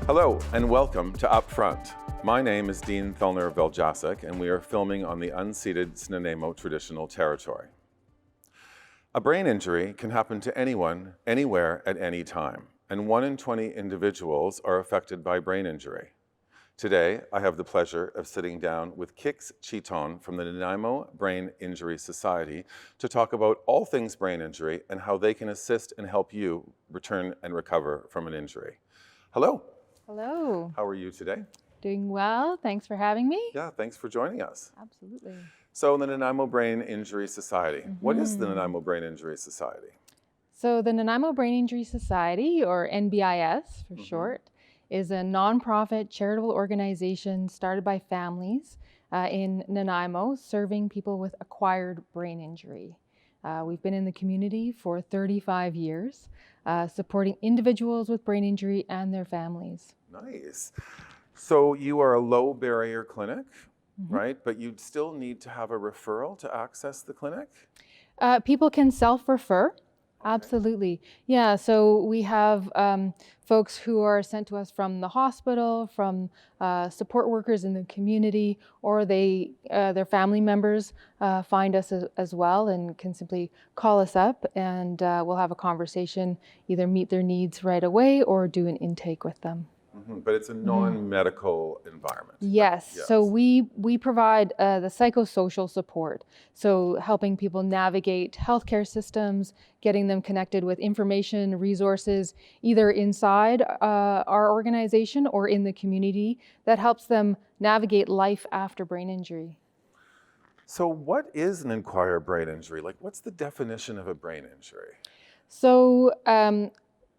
Hello and welcome to UpFront. My name is Dean Thullner of Veljasic, and we are filming on the unceded Nanaimo traditional territory. A brain injury can happen to anyone, anywhere, at any time, and 1 in 20 individuals are affected by brain injury. Today, I have the pleasure of sitting down with Kix Citton from the Nanaimo Brain Injury Society to talk about all things brain injury and how they can assist and help you return and recover from an injury. Hello. Hello. How are you today? Doing well. Thanks for having me. Yeah, thanks for joining us. Absolutely. So the Nanaimo Brain Injury Society. What is the Nanaimo Brain Injury Society? So the Nanaimo Brain Injury Society, or NBIS for short, is a nonprofit charitable organization started by families in Nanaimo serving people with acquired brain injury. We've been in the community for 35 years, supporting individuals with brain injury and their families. Nice. So you are a low barrier clinic, right? But you'd still need to have a referral to access the clinic? People can self-refer. Absolutely. Yeah, so we have folks who are sent to us from the hospital, from support workers in the community, or their family members find us as well and can simply call us up, and we'll have a conversation, either meet their needs right away or do an intake with them. But it's a non-medical environment. Yes. So we provide the psychosocial support. So helping people navigate healthcare systems, getting them connected with information, resources, either inside our organization or in the community that helps them navigate life after brain injury. So what is an acquired brain injury? Like, what's the definition of a brain injury? So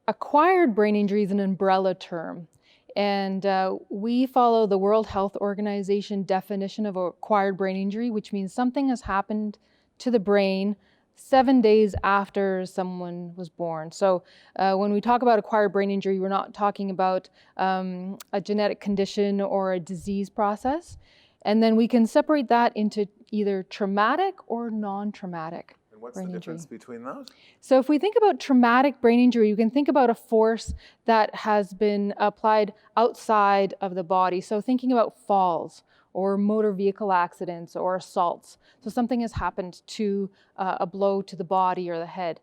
acquired brain injury is an umbrella term. And we follow the World Health Organization definition of acquired brain injury, which means something has happened to the brain 7 days after someone was born. So when we talk about acquired brain injury, we're not talking about a genetic condition or a disease process. And then we can separate that into either traumatic or non-traumatic. What's the difference between that? So if we think about traumatic brain injury, you can think about a force that has been applied outside of the body. So thinking about falls or motor vehicle accidents or assaults. So something has happened to a blow to the body or the head.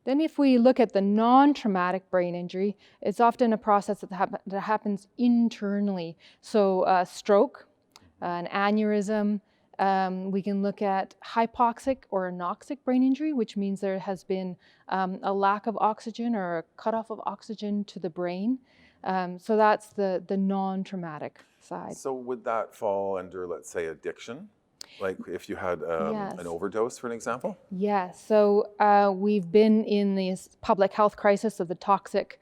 Then if we look at the non-traumatic brain injury, it's often a process that happens internally. So stroke, an aneurysm. We can look at hypoxic or anoxic brain injury, which means there has been a lack of oxygen or a cutoff of oxygen to the brain. So that's the non-traumatic side. So would that fall under, let's say, addiction? Like if you had an overdose, for an example? Yes. So we've been in this public health crisis of the toxic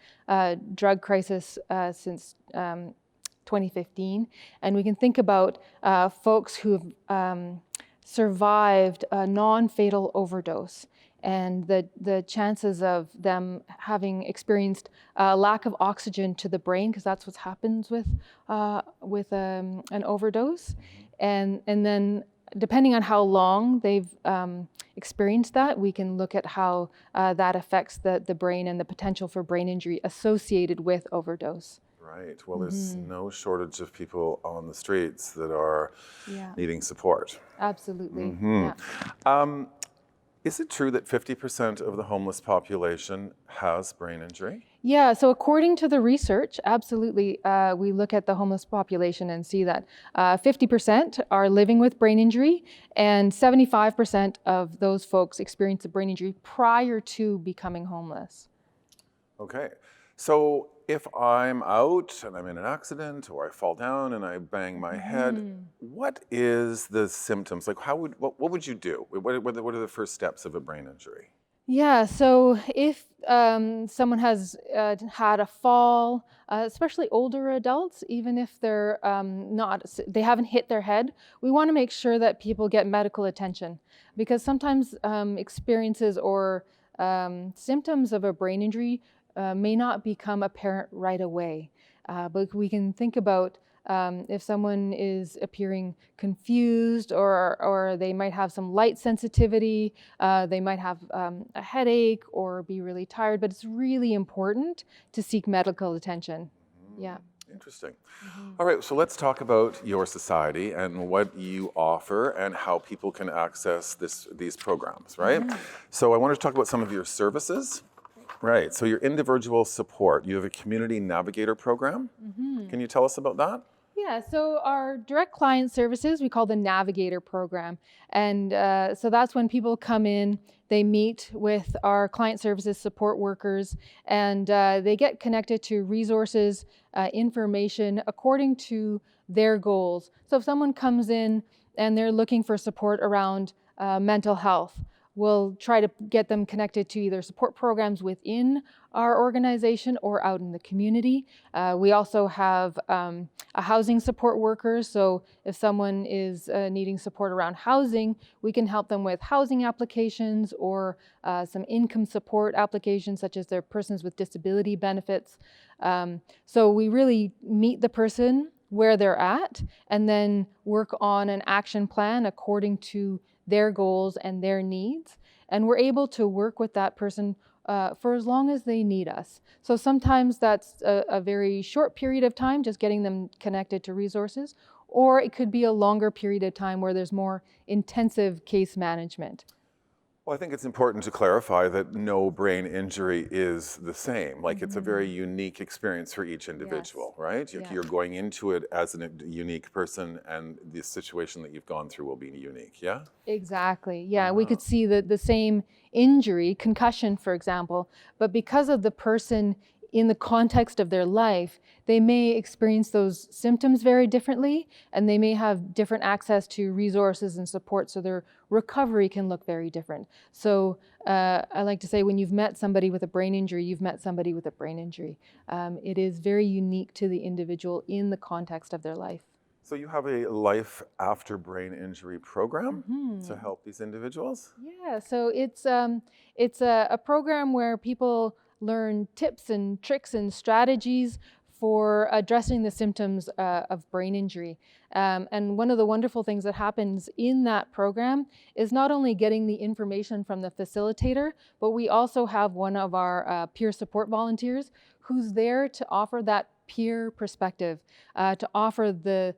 drug crisis since 2015, and we can think about folks who've survived a non-fatal overdose, and the chances of them having experienced a lack of oxygen to the brain, because that's what happens with an overdose, and then depending on how long they've experienced that, we can look at how that affects the brain and the potential for brain injury associated with overdose. Right. Well, there's no shortage of people on the streets that are needing support. Absolutely. Is it true that 50% of the homeless population has brain injury? Yeah, so according to the research, absolutely, we look at the homeless population and see that 50% are living with brain injury, and 75% of those folks experience a brain injury prior to becoming homeless. Okay. So if I'm out and I'm in an accident or I fall down and I bang my head, what is the symptoms? Like what would you do? What are the first steps of a brain injury? Yeah, so if someone has had a fall, especially older adults, even if they're they haven't hit their head, we want to make sure that people get medical attention, because sometimes experiences or symptoms of a brain injury may not become apparent right away. But we can think about if someone is appearing confused, or they might have some light sensitivity, they might have a headache or be really tired, but it's really important to seek medical attention. Yeah. Interesting. All right, so let's talk about your society and what you offer and how people can access these programs, right? So I want to talk about some of your services. Right, so your individual support, you have a community navigator program. Can you tell us about that? Yeah, so our direct client services, we call the Navigator program. And so that's when people come in, they meet with our client services support workers, and they get connected to resources, information according to their goals. So if someone comes in and they're looking for support around mental health, we'll try to get them connected to either support programs within our organization or out in the community. We also have a housing support worker, so if someone is needing support around housing, we can help them with housing applications or some income support applications, such as their persons with disability benefits. So we really meet the person where they're at and then work on an action plan according to their goals and their needs. And we're able to work with that person for as long as they need us. So sometimes that's a very short period of time, just getting them connected to resources, or it could be a longer period of time where there's more intensive case management. Well, I think it's important to clarify that no brain injury is the same. Like it's a very unique experience for each individual, right? You're going into it as a unique person, and the situation that you've gone through will be unique, yeah? Exactly, yeah. We could see the same injury, concussion, for example, but because of the person in the context of their life, they may experience those symptoms very differently, and they may have different access to resources and support, so their recovery can look very different. So I like to say, when you've met somebody with a brain injury, you've met somebody with a brain injury. It is very unique to the individual in the context of their life. So you have a life after brain injury program to help these individuals? Yeah, so it's a program where people learn tips and tricks and strategies for addressing the symptoms of brain injury. And one of the wonderful things that happens in that program is not only getting the information from the facilitator, but we also have one of our peer support volunteers who's there to offer that peer perspective, to offer the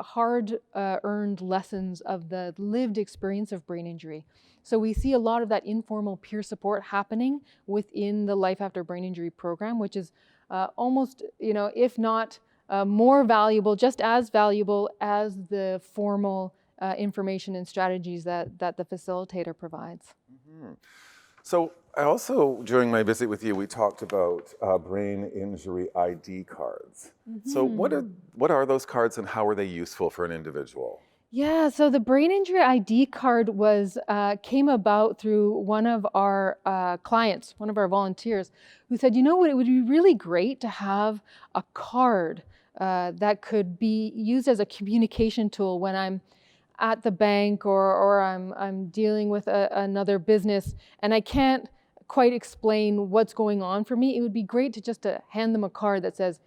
hard-earned lessons of the lived experience of brain injury. So we see a lot of that informal peer support happening within the Life After Brain Injury program, which is almost, if not more valuable, just as valuable as the formal information and strategies that the facilitator provides. So I also, during my visit with you, we talked about brain injury ID cards. So what are those cards and how are they useful for an individual? Yeah, so the brain injury ID card came about through one of our clients, one of our volunteers, who said, you know what, it would be really great to have a card that could be used as a communication tool when I'm at the bank or I'm dealing with another business and I can't quite explain what's going on for me. It would be great to hand them a card that says,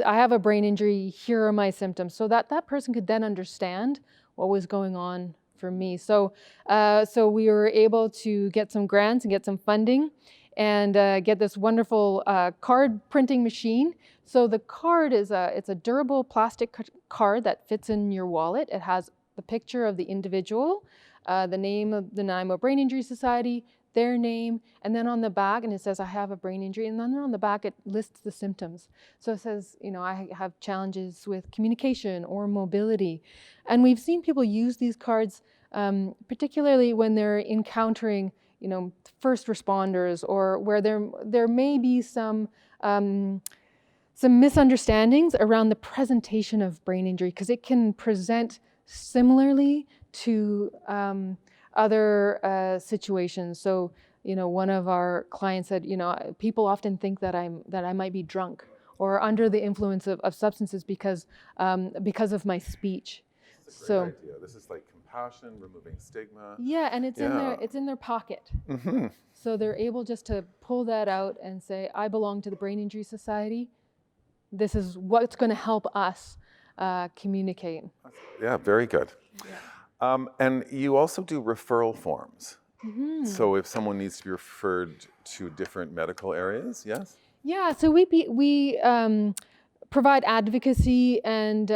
I have a brain injury, here are my symptoms, so that person could then understand what was going on for me. So we were able to get some grants and get some funding and get this wonderful card printing machine. So the card it's a durable plastic card that fits in your wallet. It has the picture of the individual, the name of the Nanaimo Brain Injury Society, their name, and then on the back, and it says, I have a brain injury, and then on the back, it lists the symptoms. So it says, I have challenges with communication or mobility. And we've seen people use these cards, particularly when they're encountering, first responders, or where there may be some misunderstandings around the presentation of brain injury, because it can present similarly to other situations. So, one of our clients said, people often think that I might be drunk or under the influence of substances because of my speech. This is a great idea. This is like compassion, removing stigma. Yeah, and it's in their pocket. So they're able just to pull that out and say, I belong to the Brain Injury Society. This is what's going to help us communicate. Yeah, very good. Yeah. And you also do referral forms. So if someone needs to be referred to different medical areas, yes? Yeah, so we provide advocacy and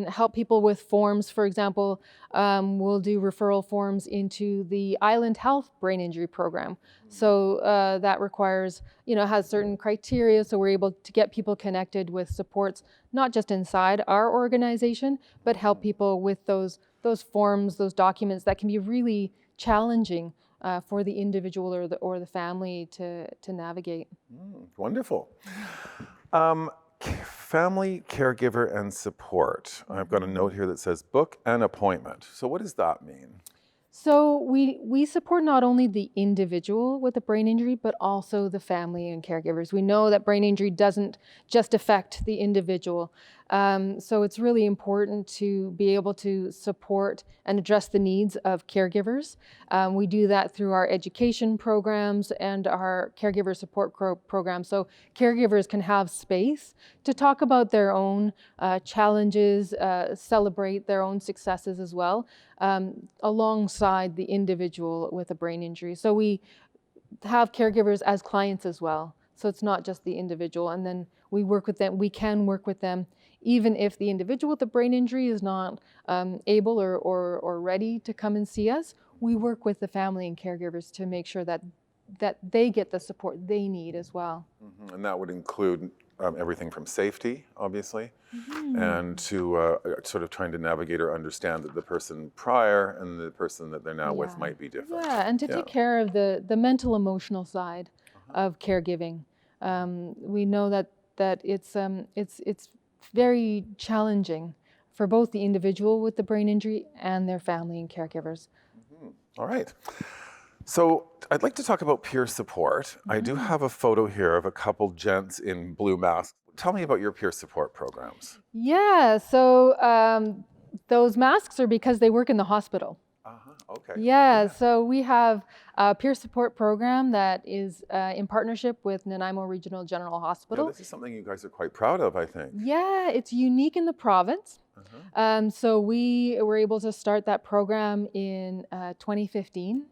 help people with forms. For example, we'll do referral forms into the Island Health Brain Injury Program. So that requires, has certain criteria. So we're able to get people connected with supports, not just inside our organization, but help people with those forms, those documents that can be really challenging for the individual or the family to navigate. Wonderful. Family, caregiver, and support. I've got a note here that says book an appointment. So what does that mean? So we support not only the individual with a brain injury, but also the family and caregivers. We know that brain injury doesn't just affect the individual. So it's really important to be able to support and address the needs of caregivers. We do that through our education programs and our caregiver support programs. So caregivers can have space to talk about their own challenges, celebrate their own successes as well, alongside the individual with a brain injury. So we have caregivers as clients as well. So it's not just the individual, and then we work with them. We can work with them even if the individual with the brain injury is not able or ready to come and see us. We work with the family and caregivers to make sure that they get the support they need as well. And that would include everything from safety, obviously, and to sort of trying to navigate or understand that the person prior and the person that they're now with might be different. Yeah, and to take care of the mental, emotional side of caregiving. We know that it's very challenging for both the individual with the brain injury and their family and caregivers. All right. So I'd like to talk about peer support. I do have a photo here of a couple gents in blue masks. Tell me about your peer support programs. Yeah, so those masks are because they work in the hospital. Okay. Yeah, so we have a peer support program that is in partnership with Nanaimo Regional General Hospital. Yeah, this is something you guys are quite proud of, I think. Yeah, it's unique in the province. So we were able to start that program in 2015.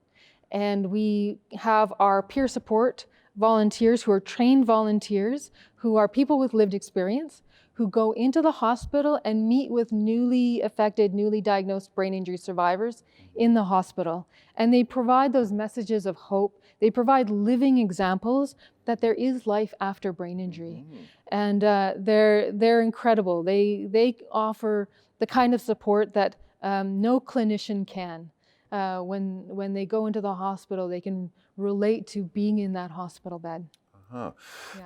And we have our peer support volunteers who are trained volunteers, who are people with lived experience, who go into the hospital and meet with newly affected, newly diagnosed brain injury survivors in the hospital. And they provide those messages of hope. They provide living examples that there is life after brain injury. And they're incredible. They offer the kind of support that no clinician can. When they go into the hospital, they can relate to being in that hospital bed. Yeah.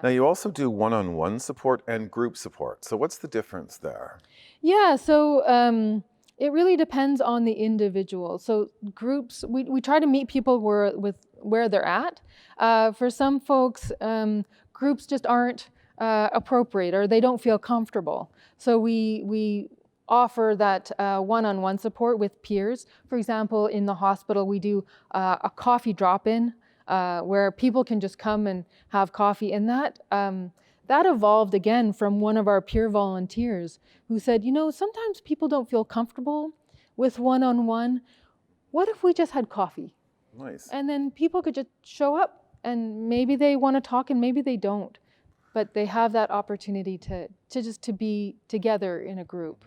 Now you also do one-on-one support and group support. So what's the difference there? Yeah, so it really depends on the individual. So groups, we try to meet people where they're at. For some folks, groups just aren't appropriate, or they don't feel comfortable. So we offer that one-on-one support with peers. For example, in the hospital, we do a coffee drop-in where people can just come and have coffee. And that evolved again from one of our peer volunteers who said, sometimes people don't feel comfortable with one-on-one. What if we just had coffee? Nice. And then people could just show up, and maybe they want to talk and maybe they don't. But they have that opportunity to be together in a group.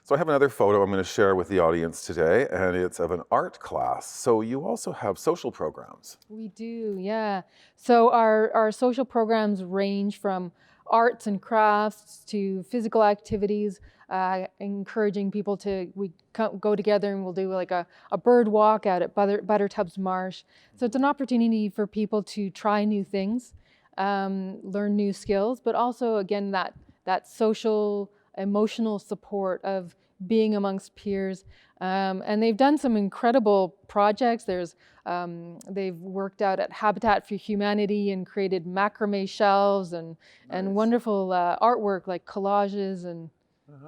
So I have another photo I'm going to share with the audience today, and it's of an art class. So you also have social programs. We do, yeah. So our social programs range from arts and crafts to physical activities, encouraging people we go together and we'll do like a bird walk out at Buttertubs Marsh. So it's an opportunity for people to try new things, learn new skills, but also again that social, emotional support of being amongst peers. And they've done some incredible projects. They've worked out at Habitat for Humanity and created macrame shelves and wonderful artwork like collages, and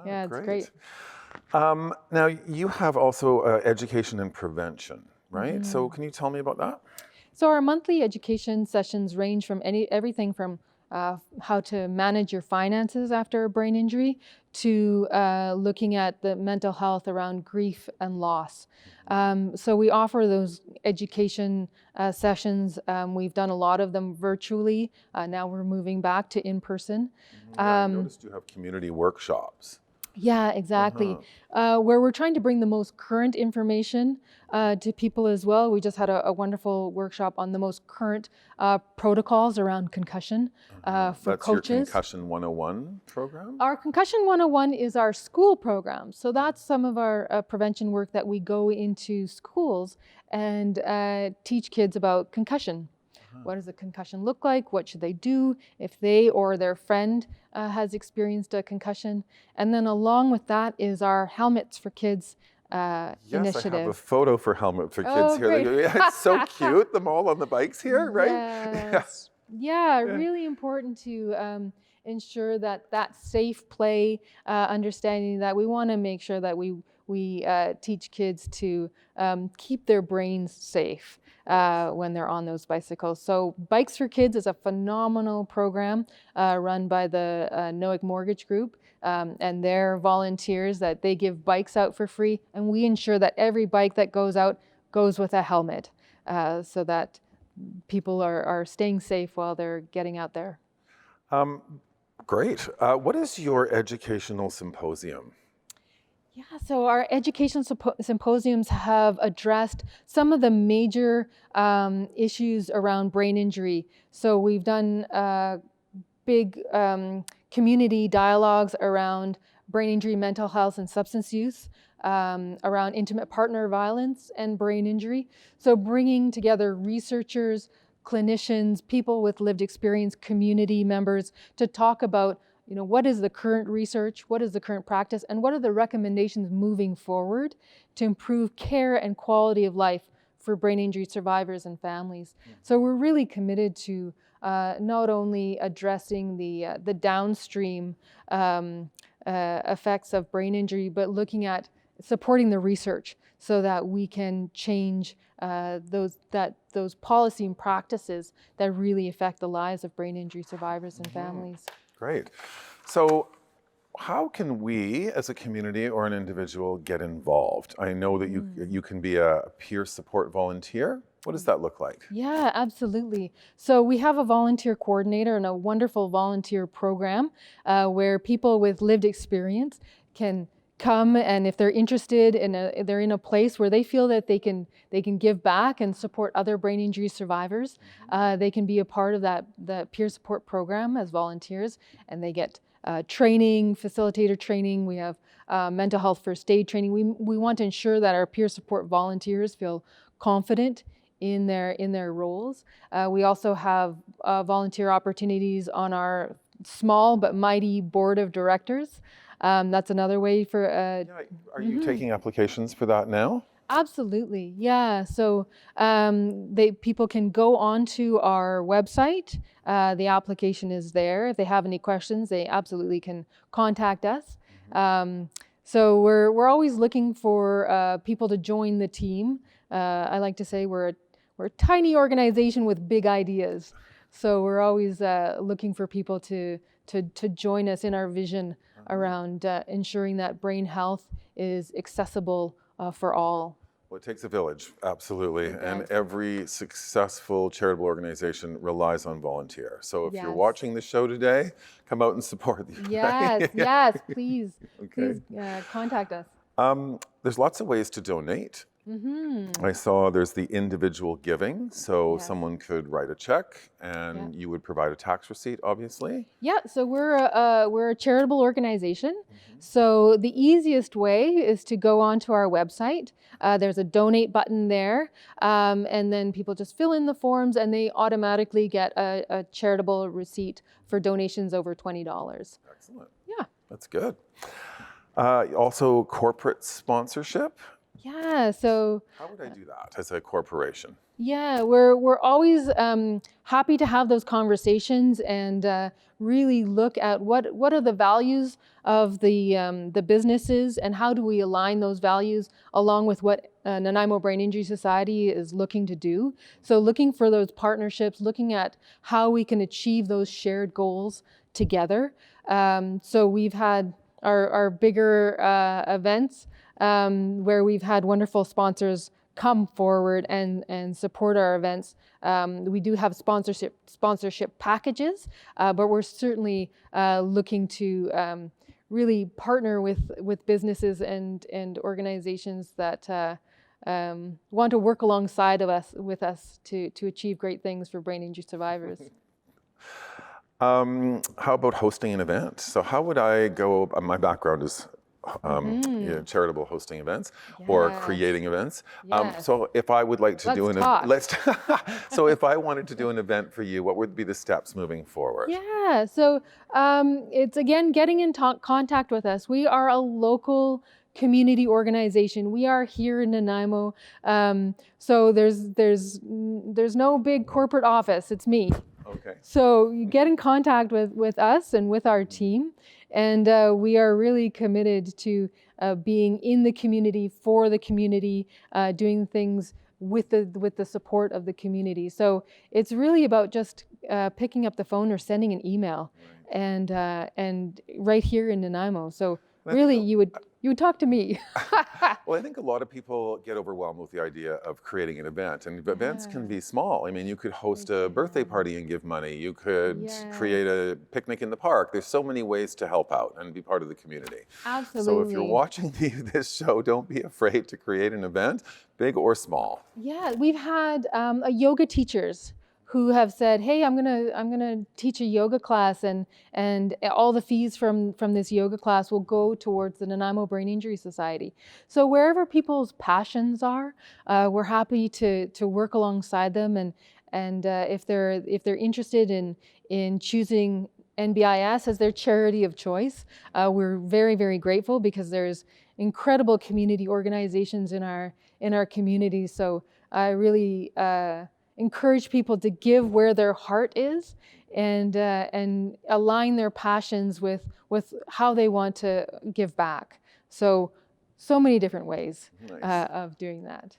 yeah, it's great. Now you have also education and prevention, right? So can you tell me about that? So our monthly education sessions range from everything from how to manage your finances after a brain injury, to looking at the mental health around grief and loss. So we offer those education sessions. We've done a lot of them virtually. Now we're moving back to in-person. I noticed you have community workshops. Yeah, exactly. Where we're trying to bring the most current information to people as well. We just had a wonderful workshop on the most current protocols around concussion for That's coaches. your Concussion 101 program? Our Concussion 101 is our school program. So that's some of our prevention work that we go into schools and teach kids about concussion. What does a concussion look like? What should they do if they or their friend has experienced a concussion? And then along with that is our Helmets for Kids initiative. Yes, I have a photo for Helmet for Kids here. Great. It's so cute, them all on the bikes here, right? Yes. Yeah, really important to ensure that safe play, understanding that we want to make sure that we teach kids to keep their brains safe when they're on those bicycles. So Bikes for Kids is a phenomenal program run by the Noack Mortgage Group, and they're volunteers that they give bikes out for free, and we ensure that every bike that goes out goes with a helmet so that people are staying safe while they're getting out there. Great. What is your educational symposium? Yeah, so our education symposiums have addressed some of the major issues around brain injury. So we've done big community dialogues around brain injury, mental health, and substance use, around intimate partner violence and brain injury. So bringing together researchers, clinicians, people with lived experience, community members to talk about what is the current research, what is the current practice, and what are the recommendations moving forward to improve care and quality of life for brain injury survivors and families. So we're really committed to not only addressing the downstream effects of brain injury, but looking at supporting the research so that we can change those policy and practices that really affect the lives of brain injury survivors and families. Great. So how can we as a community or an individual get involved? I know that you can be a peer support volunteer. What does that look like? Yeah, absolutely. So we have a volunteer coordinator and a wonderful volunteer program where people with lived experience can come, and if they're interested they're in a place where they feel that they can give back and support other brain injury survivors, they can be a part of the peer support program as volunteers, and they get training, facilitator training. We have mental health first aid training. We want to ensure that our peer support volunteers feel confident in their roles. We also have volunteer opportunities on our small but mighty board of directors. That's another way for... Are you taking applications for that now? Absolutely, yeah. So people can go onto our website. The application is there. If they have any questions, they absolutely can contact us. So we're always looking for people to join the team. I like to say we're a tiny organization with big ideas. So we're always looking for people to join us in our vision around ensuring that brain health is accessible for all. Well, it takes a village, absolutely. And every successful charitable organization relies on volunteers. So if you're watching the show today, come out and support these. Yes, please. Okay. Please contact us. There's lots of ways to donate. I saw there's the individual giving, so someone could write a check and you would provide a tax receipt, obviously. Yeah, so we're a charitable organization. So the easiest way is to go onto our website. There's a donate button there, and then people just fill in the forms and they automatically get a charitable receipt for donations over $20. Excellent. Yeah. That's good. Also, corporate sponsorship. Yeah, so... How would I do that as a corporation? Yeah, we're always happy to have those conversations and really look at what are the values of the businesses and how do we align those values along with what Nanaimo Brain Injury Society is looking to do. So looking for those partnerships, looking at how we can achieve those shared goals together. So we've had our bigger events where we've had wonderful sponsors come forward and support our events. We do have sponsorship packages, but we're certainly looking to really partner with businesses and organizations that want to work alongside of us to achieve great things for brain injury survivors. How about hosting an event? So how would I go? My background is charitable hosting events or creating events. So if I would like to do so if I wanted to do an event for you, what would be the steps moving forward? Yeah, so it's again getting in contact with us. We are a local community organization. We are here in Nanaimo, so there's no big corporate office. It's me. Okay. So you get in contact with us and with our team, and we are really committed to being in the community, for the community, doing things with the support of the community. So it's really about just picking up the phone or sending an email, and right here in Nanaimo. So really, you would talk to me. Well, I think a lot of people get overwhelmed with the idea of creating an event, and events can be small. I mean, you could host a birthday party and give money. You could create a picnic in the park. There's so many ways to help out and be part of the community. Absolutely. So if you're watching this show, don't be afraid to create an event, big or small. Yeah, we've had yoga teachers who have said, "Hey, I'm gonna teach a yoga class, and all the fees from this yoga class will go towards the Nanaimo Brain Injury Society." So wherever people's passions are, we're happy to work alongside them, and if they're interested in choosing NBIS as their charity of choice, we're very, very grateful, because there's incredible community organizations in our community. So I really encourage people to give where their heart is, and align their passions with how they want to give back. So many different ways of doing that.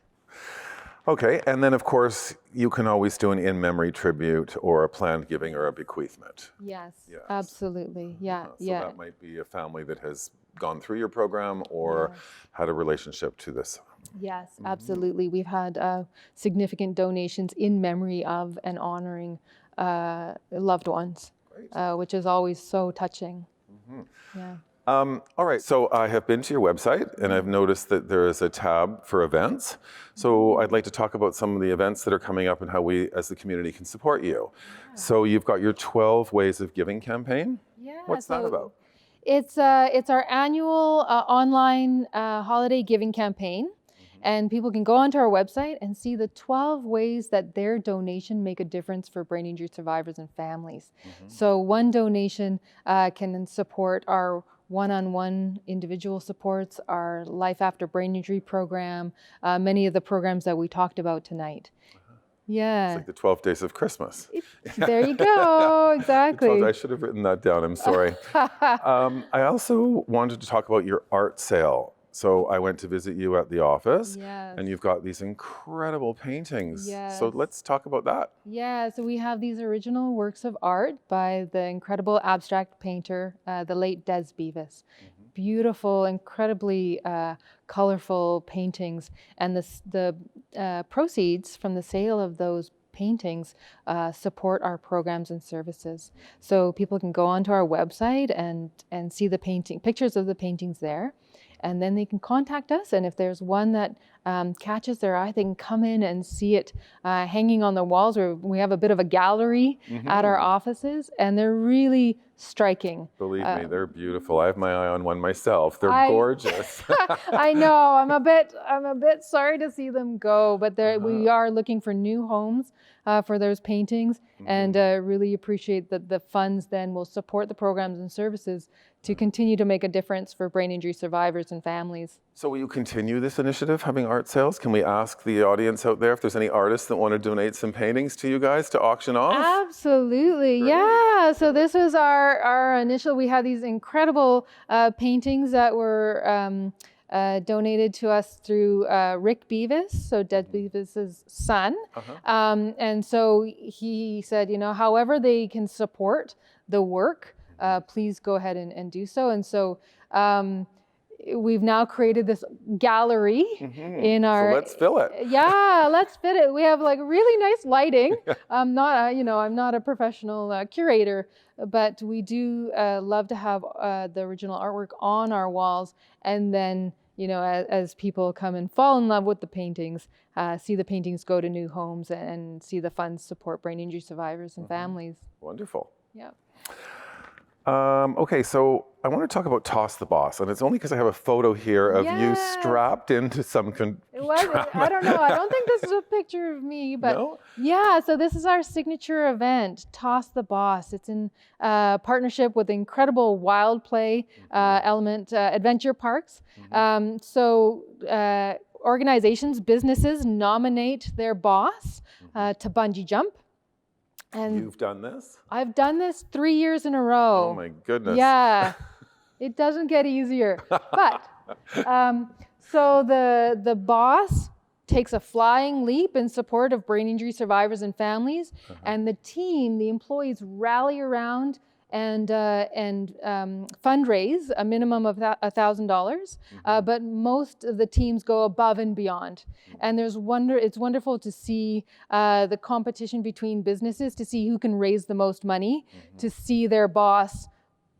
Okay, and then of course you can always do an in-memory tribute or a planned giving or a bequeathment. Yes. Absolutely. Yeah. So that might be a family that has gone through your program or had a relationship to this. Yes, absolutely. We've had significant donations in memory of and honoring loved ones, which is always so touching. Yeah. All right, so I have been to your website and I've noticed that there is a tab for events. So I'd like to talk about some of the events that are coming up and how we as the community can support you. So you've got your 12 Ways of Giving campaign. Yeah. What's that about? It's our annual online holiday giving campaign. And people can go onto our website and see the 12 ways that their donation make a difference for brain injury survivors and families. So one donation can support our one-on-one individual supports, our Life After Brain Injury program, many of the programs that we talked about tonight. Yeah. It's like the 12 Days of Christmas. There you go, exactly. I should have written that down, I'm sorry. I also wanted to talk about your art sale. So I went to visit you at the office, and you've got these incredible paintings. So let's talk about that. Yeah, so we have these original works of art by the incredible abstract painter, the late Des Beavis. Beautiful, incredibly colorful paintings, and the proceeds from the sale of those paintings support our programs and services. So people can go onto our website and see the pictures of the paintings there. And then they can contact us, and if there's one that catches their eye, they can come in and see it hanging on the walls. We have a bit of a gallery at our offices, and they're really striking. Believe me, they're beautiful. I have my eye on one myself. They're gorgeous. I know. I'm a bit sorry to see them go, but we are looking for new homes for those paintings, and really appreciate that the funds then will support the programs and services to continue to make a difference for brain injury survivors and families. So will you continue this initiative, having art sales? Can we ask the audience out there if there's any artists that want to donate some paintings to you guys to auction off? Absolutely, yeah. So this was our initial, we had these incredible paintings that were donated to us through Rick Beavis, so Deb Beavis's son. And so he said, however they can support the work, please go ahead and do so. And so we've now created this gallery in our. So let's fill it. Yeah, let's fit it. We have like really nice lighting. I'm not a professional curator, but we do love to have the original artwork on our walls, and then as people come and fall in love with the paintings, see the paintings go to new homes and see the funds support brain injury survivors and families. Wonderful. Yeah. Okay, so I want to talk about Toss the Boss, and it's only because I have a photo here of you strapped into some I don't know. I don't think this is a picture of me, but no? Yeah. So this is our signature event, Toss the Boss. It's in partnership with incredible wild play element adventure parks. Organizations, businesses nominate their boss to bungee jump. And you've done this? I've done this 3 years in a row. Oh my goodness. Yeah, it doesn't get easier. But so the boss takes a flying leap in support of brain injury survivors and families, and the team, the employees, rally around and fundraise a minimum of $1,000, but most of the teams go above and beyond. And it's wonderful to see the competition between businesses, to see who can raise the most money, to see their boss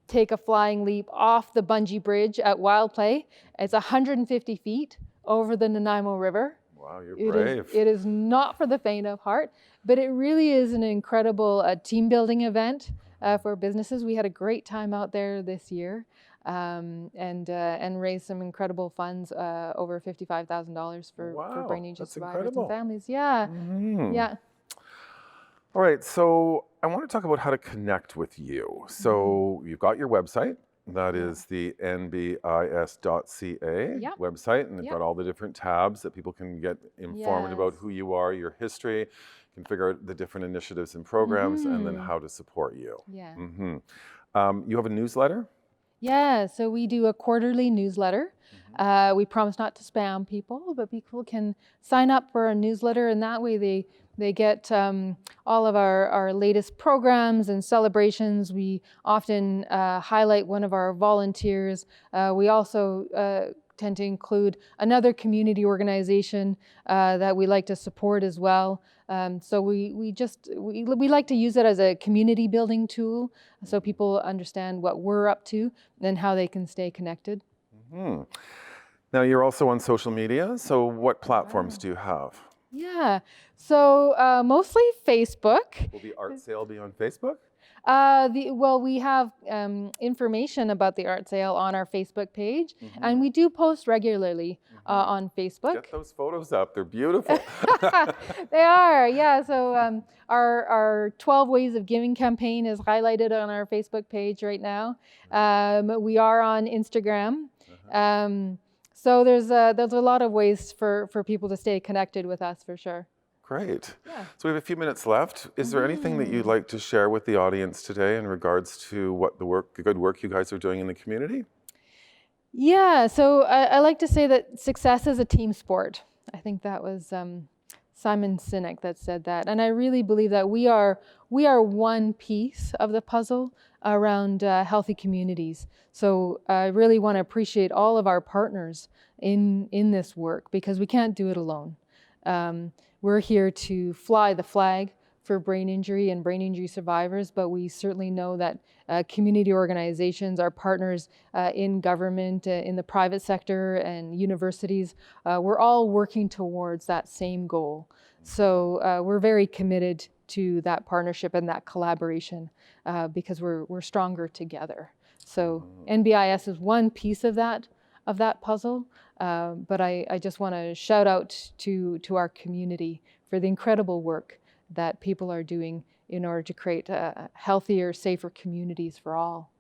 take a flying leap off the bungee bridge at Wild Play. It's 150 feet over the Nanaimo River. Wow, you're brave. It is not for the faint of heart, but it really is an incredible team building event for businesses. We had a great time out there this year, and raised some incredible funds, over $55,000 for brain injury survivors and families. Yeah, yeah. All right, so I want to talk about how to connect with you. So you've got your website. That is the NBIS.ca website, and they've got all the different tabs that people can get informed about who you are, your history, can figure out the different initiatives and programs, and then how to support you. Yeah. You have a newsletter? Yeah, so we do a quarterly newsletter. We promise not to spam people, but people can sign up for a newsletter, and that way they get all of our latest programs and celebrations. We often highlight one of our volunteers. We also tend to include another community organization that we like to support as well. So we like to use it as a community building tool, so people understand what we're up to and how they can stay connected. Now you're also on social media, so what platforms do you have? Yeah, so mostly Facebook. Will the art sale be on Facebook? We have information about the art sale on our Facebook page, and we do post regularly on Facebook. Get those photos up; they're beautiful. They are, yeah. So our 12 Ways of Giving campaign is highlighted on our Facebook page right now. We are on Instagram. So there's a lot of ways for people to stay connected with us, for sure. Great. Yeah. So we have a few minutes left. Is there anything that you'd like to share with the audience today in regards to what the good work you guys are doing in the community? Yeah, so I like to say that success is a team sport. I think that was Simon Sinek that said that. And I really believe that we are one piece of the puzzle around healthy communities. So I really want to appreciate all of our partners in this work, because we can't do it alone. We're here to fly the flag for brain injury and brain injury survivors, but we certainly know that community organizations, our partners in government, in the private sector, and universities, we're all working towards that same goal. So we're very committed to that partnership and that collaboration because we're stronger together. So NBIS is one piece of that puzzle, but I just want to shout out to our community for the incredible work that people are doing in order to create healthier, safer communities for all.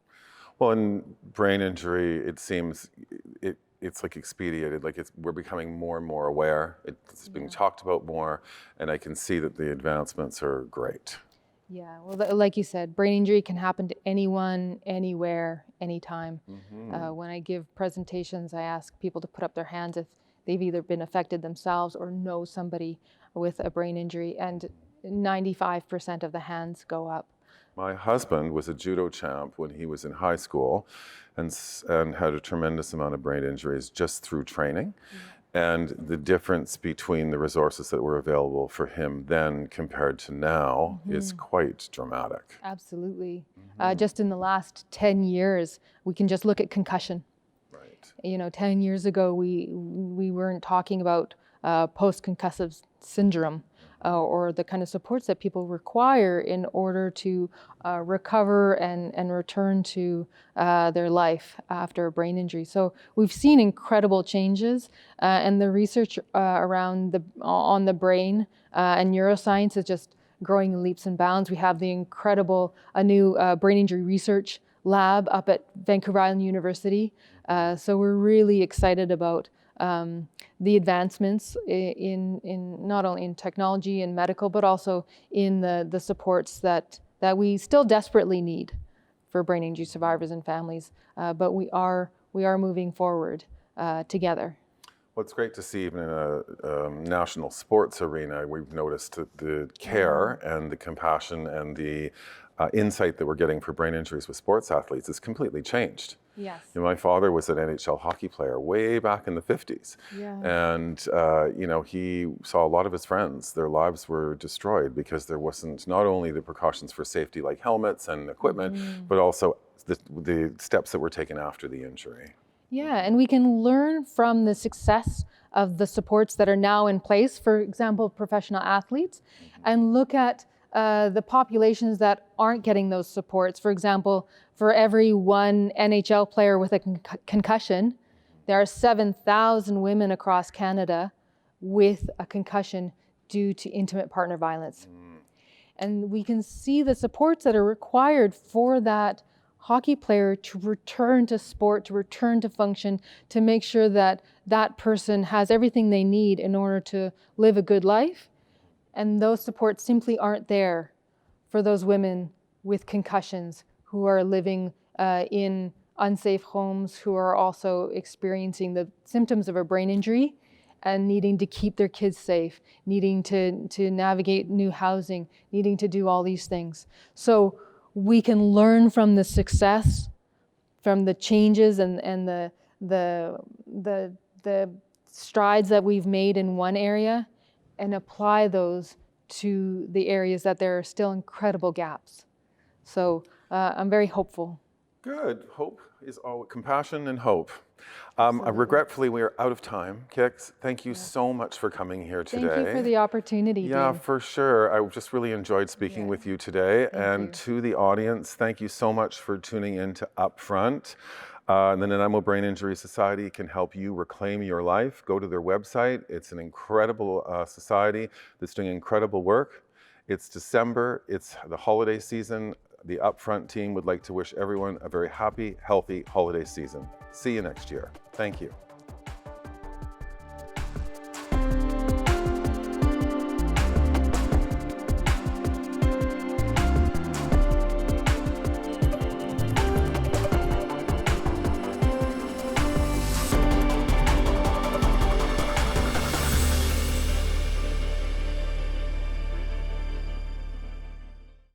Well, in brain injury, it seems it's like expedited, like we're becoming more and more aware. It's being talked about more, and I can see that the advancements are great. Yeah, well, like you said, brain injury can happen to anyone, anywhere, anytime. When I give presentations, I ask people to put up their hands if they've either been affected themselves or know somebody with a brain injury, and 95% of the hands go up. My husband was a judo champ when he was in high school and had a tremendous amount of brain injuries just through training. And the difference between the resources that were available for him then compared to now is quite dramatic. Absolutely. Just in the last 10 years, we can just look at concussion. Right. You know, 10 years ago, we weren't talking about post-concussive syndrome or the kind of supports that people require in order to recover and return to their life after a brain injury. So we've seen incredible changes, and the research around on the brain and neuroscience is just growing in leaps and bounds. We have the incredible new brain injury research lab up at Vancouver Island University. So we're really excited about the advancements in not only in technology and medical, but also in the supports that we still desperately need for brain injury survivors and families. But we are moving forward together. Well, it's great to see even in a national sports arena, we've noticed that the care and the compassion and the insight that we're getting for brain injuries with sports athletes has completely changed. Yes. You know, my father was an NHL hockey player way back in the 50s. Yeah. And, you know, he saw a lot of his friends, their lives were destroyed because there wasn't not only the precautions for safety like helmets and equipment, but also the steps that were taken after the injury. Yeah, and we can learn from the success of the supports that are now in place, for example, professional athletes, and look at the populations that aren't getting those supports. For example, for every one NHL player with a concussion, there are 7,000 women across Canada with a concussion due to intimate partner violence. And we can see the supports that are required for that hockey player to return to sport, to return to function, to make sure that that person has everything they need in order to live a good life. And those supports simply aren't there for those women with concussions who are living in unsafe homes, who are also experiencing the symptoms of a brain injury and needing to keep their kids safe, needing to navigate new housing, needing to do all these things. So we can learn from the success, from the changes and the strides that we've made in one area, and apply those to the areas that there are still incredible gaps. So I'm very hopeful. Good. Hope is all compassion and hope. Regretfully, we are out of time. Kix, thank you so much for coming here today. Thank you for the opportunity. Yeah, Dean. for sure. I just really enjoyed speaking with you today. And to the audience, thank you so much for tuning in to UpFront. The Nanaimo Brain Injury Society can help you reclaim your life. Go to their website. It's an incredible society that's doing incredible work. It's December. It's the holiday season. The UpFront team would like to wish everyone a very happy, healthy holiday season. See you next year. Thank you.